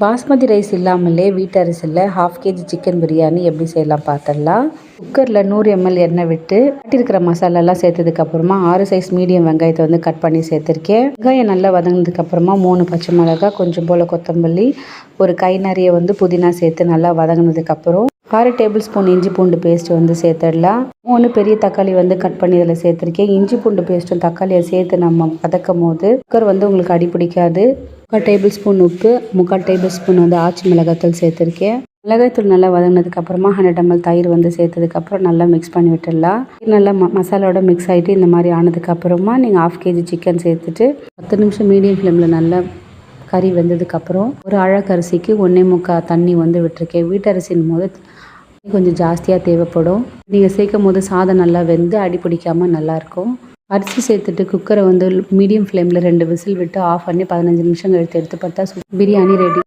Basmati rice இல்லாமலே வீட்டு அரிசியில் 1/2 kg சிக்கன் பிரியாணி எப்படி செய்யலாம் பார்த்துடலாம். குக்கரில் 100 ml எண்ணெய் விட்டு கட்டியிருக்கிற மசாலாலாம் சேர்த்ததுக்கப்புறமா 6 சைஸ் மீடியம் வெங்காயத்தை வந்து கட் பண்ணி சேர்த்துருக்கேன். வெங்காயம் நல்லா வதங்கினதுக்கப்புறமா 3 பச்சை மிளகாய், கொஞ்சம் போல் கொத்தமல்லி, ஒரு கை நிறைய வந்து புதினா சேர்த்து நல்லா வதங்கினதுக்கப்புறம் 6 டேபிள் ஸ்பூன் இஞ்சி பூண்டு பேஸ்ட் வந்து சேர்த்துடலாம். 3 பெரிய தக்காளி வந்து கட் பண்ணி இதில் சேர்த்துருக்கேன். இஞ்சி பூண்டு பேஸ்ட்டும் தக்காளியை சேர்த்து நம்ம வதக்கும் போது குக்கர் வந்து உங்களுக்கு அடி பிடிக்காது. 3/4 டேபிள் ஸ்பூன் உப்பு, 3/4 டேபிள் ஸ்பூன் வந்து ஆச்சி மிளகாய்த்தூள் சேர்த்துருக்கேன். மிளகாய்த்தூள் நல்லா வதங்கினதுக்கப்புறமா 100 ml தயிர் வந்து சேர்த்ததுக்கப்புறம் நல்லா மிக்ஸ் பண்ணி விட்டுடலாம். நல்லா மசாலாவோட மிக்ஸ் ஆகிட்டு இந்த மாதிரி ஆனதுக்கப்புறமா நீங்கள் 1/2 kg சிக்கன் சேர்த்துட்டு 10 நிமிஷம் மீடியம் ஃப்ளேமில் நல்லா கறி வெந்ததுக்கப்புறம் ஒரு அழகரிசிக்கு 1.25 தண்ணி வந்து விட்டுருக்கேன். வீட்டு அரிசின் போது கொஞ்சம் ஜாஸ்தியாக தேவைப்படும். நீங்கள் சேர்க்கும் போது சாதம் நல்லா வெந்து அடி பிடிக்காமல் நல்லாயிருக்கும். அரிசி சேர்த்துட்டு குக்கரை வந்து மீடியம் ஃப்ளேமில் 2 விசில் விட்டு ஆஃப் பண்ணி 15 நிமிஷம் கழித்து எடுத்து பார்த்தா பிரியாணி ரெடி.